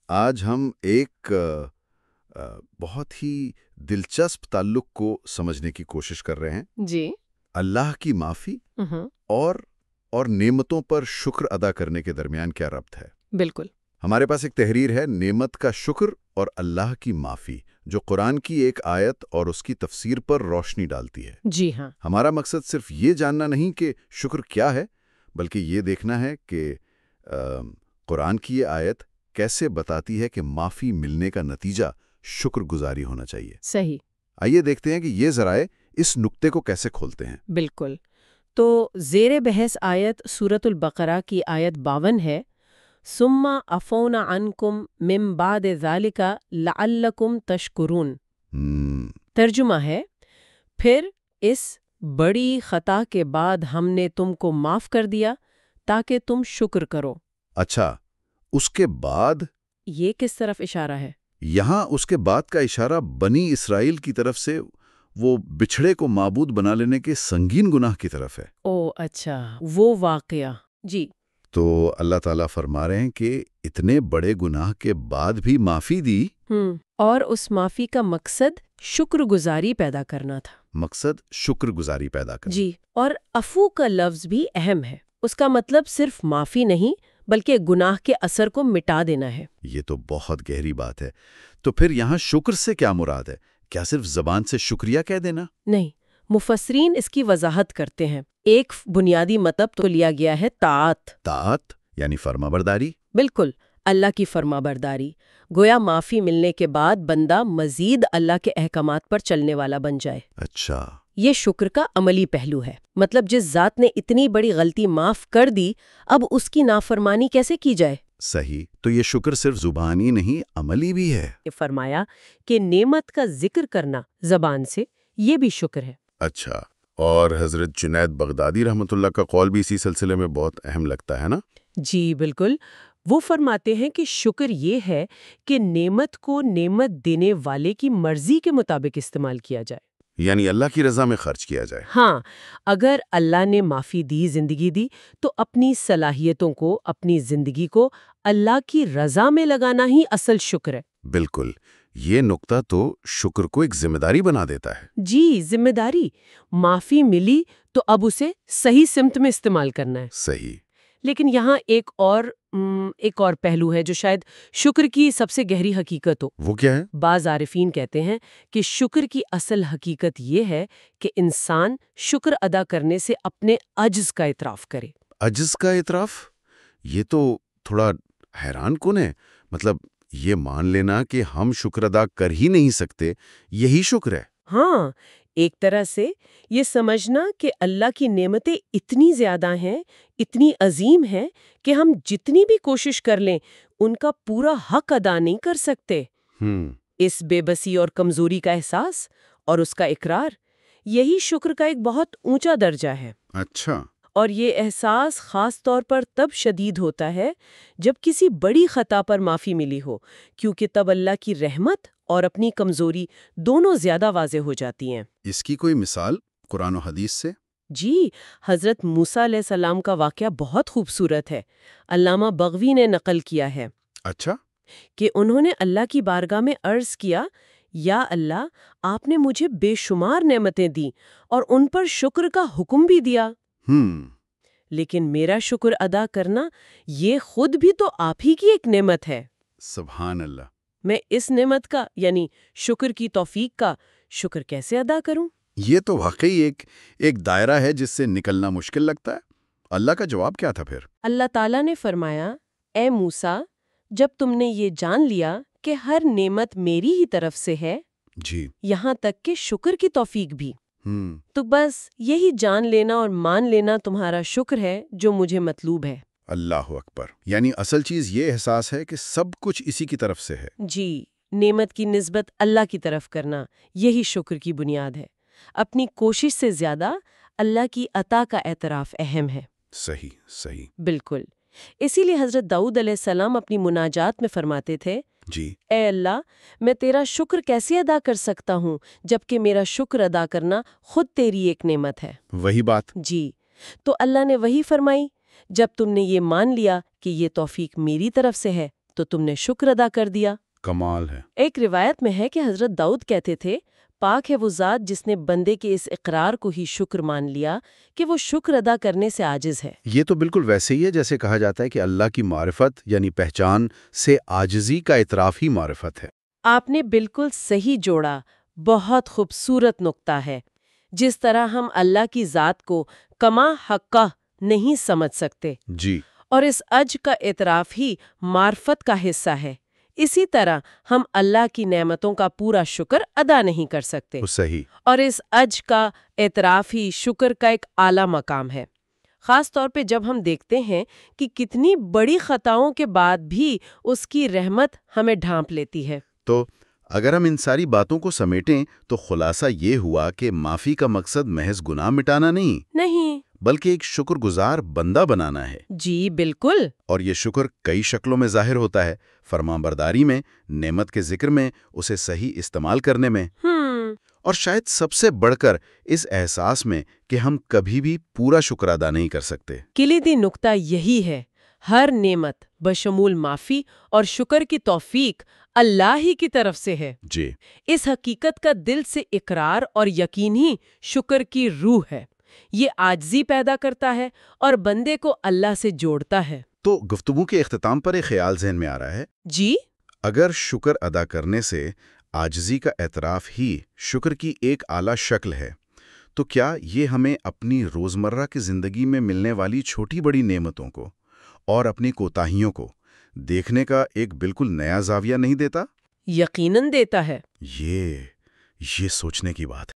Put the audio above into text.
آج ہم ایک بہت ہی دلچسپ تعلق کو سمجھنے کی کوشش کر رہے ہیں۔ جی۔ اللہ کی معافی اور نعمتوں پر شکر ادا کرنے کے درمیان کیا ربط ہے؟ بالکل۔ ہمارے پاس ایک تحریر ہے، نعمت کا شکر اور اللہ کی معافی، جو قرآن کی ایک آیت اور اس کی تفسیر پر روشنی ڈالتی ہے۔ جی ہاں۔ ہمارا مقصد صرف یہ جاننا نہیں کہ شکر کیا ہے، بلکہ یہ دیکھنا ہے کہ قرآن کی یہ آیت کیسے بتاتی ہے کہ معافی ملنے کا نتیجہ شکر گزاری ہونا چاہیے۔ صحیح۔ آئیے دیکھتے ہیں کہ یہ ذرائع اس نقطے کو کیسے کھولتے ہیں۔ بالکل۔ تو زیر بحث آیت سورۃ البقرہ کی آیت 52 ہے، ثم عفونا عنکم من بعد ذالک لعلکم تشکرون۔ ترجمہ ہے، پھر اس بڑی خطا کے بعد ہم نے تم کو معاف کر دیا تاکہ تم شکر کرو۔ اچھا، اس کے بعد؟ یہ کس طرف اشارہ ہے؟ یہاں اس کے بعد کا اشارہ بنی اسرائیل کی طرف سے وہ بچھڑے کو معبود بنا لینے کے سنگین گناہ کی طرف ہے۔ او اچھا، وہ واقعہ۔ جی۔ تو اللہ تعالیٰ فرما رہے ہیں کہ اتنے بڑے گناہ کے بعد بھی معافی دی۔ اور اس معافی کا مقصد شکر گزاری پیدا کرنا تھا۔ مقصد شکر گزاری پیدا کرنا۔ جی، اور عفو کا لفظ بھی اہم ہے۔ اس کا مطلب صرف معافی نہیں بلکہ گناہ کے اثر کو مٹا دینا ہے۔ یہ تو بہت گہری بات ہے۔ تو پھر یہاں شکر سے کیا مراد ہے؟ کیا صرف زبان سے شکریہ کہہ دینا؟ نہیں، مفسرین اس کی وضاحت کرتے ہیں۔ ایک بنیادی مطلب تو لیا گیا ہے طاعت۔ طاعت یعنی فرمانبرداری؟ بالکل، اللہ کی فرمانبرداری۔ گویا معافی ملنے کے بعد بندہ مزید اللہ کے احکامات پر چلنے والا بن جائے۔ اچھا، یہ شکر کا عملی پہلو ہے۔ مطلب جس ذات نے اتنی بڑی غلطی معاف کر دی، اب اس کی نافرمانی کیسے کی جائے؟ صحیح۔ تو یہ شکر صرف زبانی نہیں، عملی بھی ہے۔ فرمایا کہ نعمت کا ذکر کرنا زبان سے، یہ بھی شکر ہے۔ اچھا، اور حضرت جنید بغدادی رحمۃ اللہ کا قول بھی اسی سلسلے میں بہت اہم لگتا ہے نا؟ جی بالکل۔ وہ فرماتے ہیں کہ شکر یہ ہے کہ نعمت کو نعمت دینے والے کی مرضی کے مطابق استعمال کیا جائے، یعنی اللہ کی رضا میں خرچ کیا جائے۔ ہاں، اگر اللہ نے معافی دی، زندگی دی، تو اپنی صلاحیتوں کو، اپنی زندگی کو اللہ کی رضا میں لگانا ہی اصل شکر ہے۔ بالکل، یہ نقطہ تو شکر کو ایک ذمہ داری بنا دیتا ہے۔ جی، ذمہ داری۔ معافی ملی تو اب اسے صحیح سمت میں استعمال کرنا ہے۔ صحیح۔ لیکن یہاں ایک اور پہلو ہے جو شاید شکر کی سب سے گہری حقیقت ہو۔ وہ کیا ہے؟ بعض عارفین کہتے ہیں کہ شکر کی اصل حقیقت یہ ہے کہ انسان شکر ادا کرنے سے اپنے عجز کا اعتراف کرے۔ عجز کا اعتراف؟ یہ تو تھوڑا حیران کن ہے۔ مطلب یہ مان لینا کہ ہم شکر ادا کر ہی نہیں سکتے، یہی شکر ہے؟ ہاں، ایک طرح سے یہ سمجھنا کہ اللہ کی نعمتیں اتنی زیادہ ہیں، اتنی عظیم ہیں کہ ہم جتنی بھی کوشش کر لیں ان کا پورا حق ادا نہیں کر سکتے۔ اس بے بسی اور کمزوری کا احساس اور اس کا اقرار، یہی شکر کا ایک بہت اونچا درجہ ہے۔ اچھا۔ اور یہ احساس خاص طور پر تب شدید ہوتا ہے جب کسی بڑی خطا پر معافی ملی ہو، کیونکہ تب اللہ کی رحمت اور اپنی کمزوری دونوں زیادہ واضح ہو جاتی ہیں۔ اس کی کوئی مثال قرآن و حدیث سے؟ جی، حضرت موسیٰ علیہ السلام کا واقعہ بہت خوبصورت ہے۔ علامہ بغوی نے نقل کیا ہے اچھا، کہ انہوں نے اللہ کی بارگاہ میں عرض کیا، یا اللہ، آپ نے مجھے بے شمار نعمتیں دیں اور ان پر شکر کا حکم بھی دیا، لیکن میرا شکر ادا کرنا یہ خود بھی تو آپ ہی کی ایک نعمت ہے۔ سبحان اللہ۔ میں اس نعمت کا یعنی شکر کی توفیق کا شکر کیسے ادا کروں؟ یہ تو واقعی ایک دائرہ ہے جس سے نکلنا مشکل لگتا ہے۔ اللہ کا جواب کیا تھا پھر؟ اللہ تعالیٰ نے فرمایا، اے موسیٰ، جب تم نے یہ جان لیا کہ ہر نعمت میری ہی طرف سے ہے، جی، یہاں تک کہ شکر کی توفیق بھی، تو بس یہی جان لینا اور مان لینا تمہارا شکر ہے جو مجھے مطلوب ہے۔ اللہ اکبر۔ یعنی اصل چیز یہ احساس ہے کہ سب کچھ اسی کی طرف سے ہے۔ جی، نعمت کی نسبت اللہ کی طرف کرنا، یہی شکر کی بنیاد ہے۔ اپنی کوشش سے زیادہ اللہ کی عطا کا اعتراف اہم ہے۔ صحیح، صحیح۔ بالکل۔ اسی لیے حضرت داؤد علیہ السلام اپنی مناجات میں فرماتے تھے، جی، اے اللہ، میں تیرا شکر کیسے ادا کر سکتا ہوں جبکہ میرا شکر ادا کرنا خود تیری ایک نعمت ہے۔ وہی بات۔ جی، تو اللہ نے وہی فرمائی، جب تم نے یہ مان لیا کہ یہ توفیق میری طرف سے ہے تو تم نے شکر ادا کر دیا۔ کمال ہے۔ ایک روایت میں ہے کہ حضرت داؤد کہتے تھے، پاک ہے وہ ذات جس نے بندے کے اس اقرار کو ہی شکر مان لیا کہ وہ شکر ادا کرنے سے عاجز ہے۔ یہ تو بالکل ویسے ہی ہے جیسے کہا جاتا ہے کہ اللہ کی معرفت یعنی پہچان سے عاجزی کا اعتراف ہی معرفت ہے۔ آپ نے بالکل صحیح جوڑا، بہت خوبصورت نقطہ ہے۔ جس طرح ہم اللہ کی ذات کو کما حقہ نہیں سمجھ سکتے، جی، اور اس عجز کا اعتراف ہی معرفت کا حصہ ہے، اسی طرح ہم اللہ کی نعمتوں کا پورا شکر ادا نہیں کر سکتے، وہ صحیح۔ اور اس عجز کا اعتراف ہی شکر کا ایک اعلیٰ مقام ہے۔ خاص طور پہ جب ہم دیکھتے ہیں کہ کتنی بڑی خطاؤں کے بعد بھی اس کی رحمت ہمیں ڈھانپ لیتی ہے۔ تو اگر ہم ان ساری باتوں کو سمیٹیں تو خلاصہ یہ ہوا کہ معافی کا مقصد محض گناہ مٹانا نہیں بلکہ ایک شکر گزار بندہ بنانا ہے۔ جی بالکل۔ اور یہ شکر کئی شکلوں میں ظاہر ہوتا ہے، فرمانبرداری میں، نعمت کے ذکر میں، اسے صحیح استعمال کرنے میں، اور شاید سب سے بڑھ کر اس احساس میں کہ ہم کبھی بھی پورا شکر ادا نہیں کر سکتے۔ کلیدی نقطہ یہی ہے، ہر نعمت بشمول معافی اور شکر کی توفیق اللہ ہی کی طرف سے ہے۔ جی، اس حقیقت کا دل سے اقرار اور یقین ہی شکر کی روح ہے۔ یہ عاجزی پیدا کرتا ہے اور بندے کو اللہ سے جوڑتا ہے۔ تو گفتگو کے اختتام پر ایک خیال ذہن میں آ رہا ہے۔ جی، اگر شکر ادا کرنے سے عاجزی کا اعتراف ہی شکر کی ایک اعلیٰ شکل ہے، تو کیا یہ ہمیں اپنی روزمرہ کی زندگی میں ملنے والی چھوٹی بڑی نعمتوں کو اور اپنی کوتاہیوں کو دیکھنے کا ایک بالکل نیا زاویہ نہیں دیتا؟ یقیناً دیتا ہے۔ یہ سوچنے کی بات ہے۔